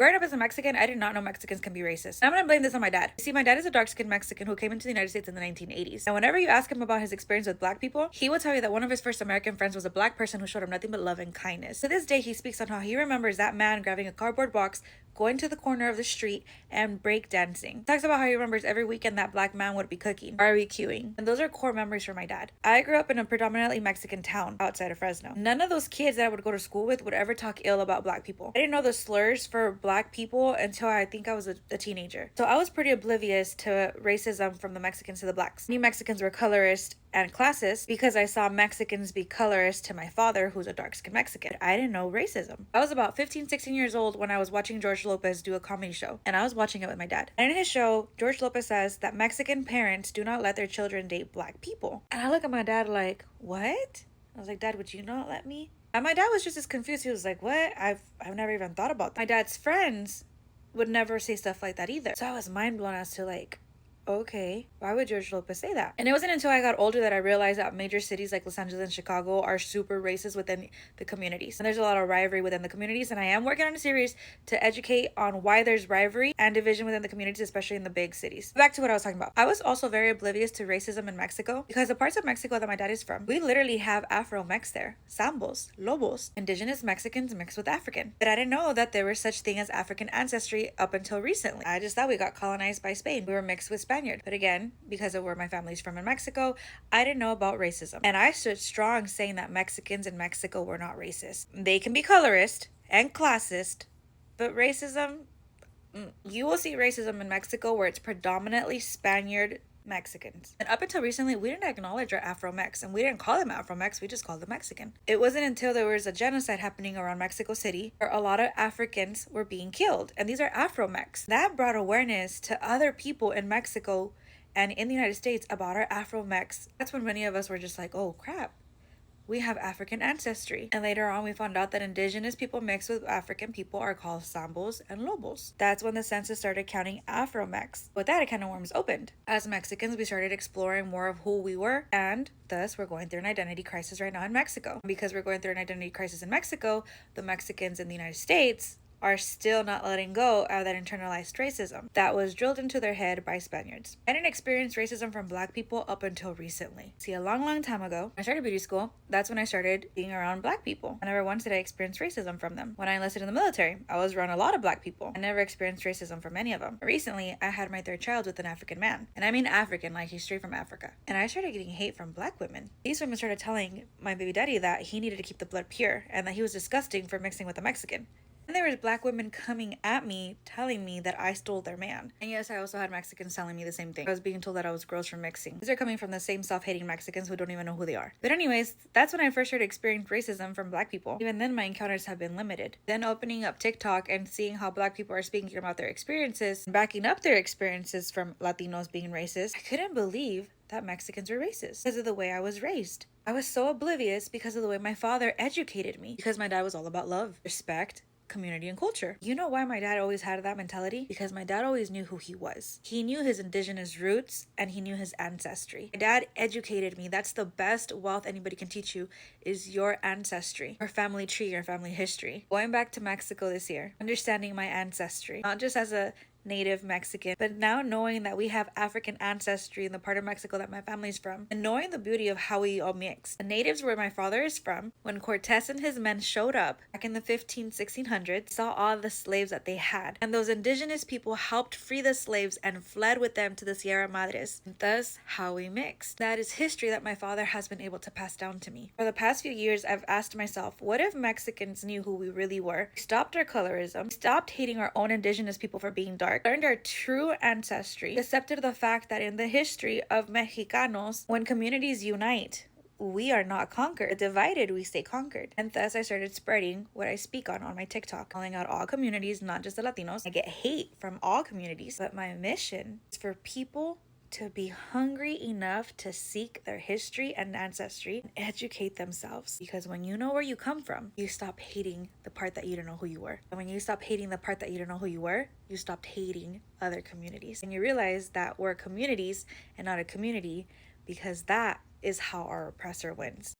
Growing up as a Mexican, I did not know Mexicans can be racist. I'm gonna blame this on my dad. You see, my dad is a dark-skinned Mexican who came into the United States in the 1980s. And whenever you ask him about his experience with black people, he will tell you that one of his first American friends was a black person who showed him nothing but love and kindness. To this day, he speaks on how he remembers that man grabbing a cardboard box, going to the corner of the street, and break dancing. He talks about how he remembers every weekend that black man would be cooking, barbecuing. And those are core memories for my dad. I grew up in a predominantly Mexican town outside of Fresno. None of those kids that I would go to school with would ever talk ill about black people. I didn't know the slurs for black people until I think I was a teenager. So I was pretty oblivious to racism from the Mexicans to the blacks. Many Mexicans were colorist and classist because I saw Mexicans be colorist to my father, who's a dark-skinned Mexican. I didn't know racism. I was about 15, 16 years old when I was watching George Lopez do a comedy show, and I was watching it with my dad. And in his show, George Lopez says that Mexican parents do not let their children date black people. And I look at my dad like, what? I was like, Dad, would you not let me? And my dad was just as confused. He was like, what? I've never even thought about that. My dad's friends would never say stuff like that either. So I was mind blown as to like, okay, why would George Lopez say that? And it wasn't until I got older that I realized that major cities like Los Angeles and Chicago are super racist within the communities. And there's a lot of rivalry within the communities. And I am working on a series to educate on why there's rivalry and division within the communities, especially in the big cities. Back to what I was talking about. I was also very oblivious to racism in Mexico because the parts of Mexico that my dad is from, we literally have Afro-Mex there. Sambos, Lobos, indigenous Mexicans mixed with African. But I didn't know that there was such thing as African ancestry up until recently. I just thought we got colonized by Spain. We were mixed with Spanish. But again, because of where my family's from in Mexico, I didn't know about racism. And I stood strong saying that Mexicans in Mexico were not racist. They can be colorist and classist, but racism, you will see racism in Mexico where it's predominantly Spaniard Mexicans. And up until recently, we didn't acknowledge our Afro-Mex, and we didn't call them Afro-Mex, we just called them Mexican. It wasn't until there was a genocide happening around Mexico City where a lot of Africans were being killed, and these are Afro-Mex. That brought awareness to other people in Mexico and in the United States about our Afro-Mex. That's when many of us were just like, oh crap, we have African ancestry. And later on, we found out that indigenous people mixed with African people are called Sambos and Lobos. That's when the census started counting Afro-Mex. With that, a can of worms opened. As Mexicans, we started exploring more of who we were, and thus we're going through an identity crisis right now in Mexico. Because we're going through an identity crisis in Mexico, the Mexicans in the United States are still not letting go of that internalized racism that was drilled into their head by Spaniards. I didn't experience racism from black people up until recently. See, a long time ago, I started beauty school. That's when I started being around black people. I never once did I experience racism from them. When I enlisted in the military, I was around a lot of black people. I never experienced racism from any of them. Recently, I had my third child with an African man. And I mean African, like he's straight from Africa. And I started getting hate from black women. These women started telling my baby daddy that he needed to keep the blood pure and that he was disgusting for mixing with a Mexican. And there was black women coming at me telling me that I stole their man. And yes, I also had Mexicans telling me the same thing. I was being told that I was gross for mixing. These are coming from the same self-hating Mexicans who don't even know who they are. But anyways, that's when I first started experiencing racism from black people. Even then, my encounters have been limited. Then opening up TikTok and seeing how black people are speaking about their experiences, backing up their experiences from Latinos being racist, I couldn't believe that Mexicans were racist because of the way I was raised. I was so oblivious because of the way my father educated me. Because my dad was all about love, respect, community, and culture. You know why my dad always had that mentality? Because my dad always knew who he was. He knew his indigenous roots and he knew his ancestry. My dad educated me. That's the best wealth anybody can teach you, is your ancestry, your family tree, your family history. Going back to Mexico this year, understanding my ancestry, not just as a native Mexican, but now knowing that we have African ancestry in the part of Mexico that my family's from, and knowing the beauty of how we all mix. The natives where my father is from, when Cortez and his men showed up back in the 1600s, saw all the slaves that they had, and those indigenous people helped free the slaves and fled with them to the Sierra Madres, and thus how we mixed. That is history that my father has been able to pass down to me. For the past few years, I've asked myself, what if Mexicans knew who we really were, stopped our colorism, stopped hating our own indigenous people for being dark, learned our true ancestry, accepted the fact that in the history of Mexicanos, when communities unite, we are not conquered. Divided, we stay conquered. And thus I started spreading what I speak on my TikTok, calling out all communities, not just the Latinos. I get hate from all communities, but my mission is for people to be hungry enough to seek their history and ancestry and educate themselves. Because when you know where you come from, you stop hating the part that you don't know who you were. And when you stop hating the part that you don't know who you were, you stopped hating other communities. And you realize that we're communities and not a community, because that is how our oppressor wins.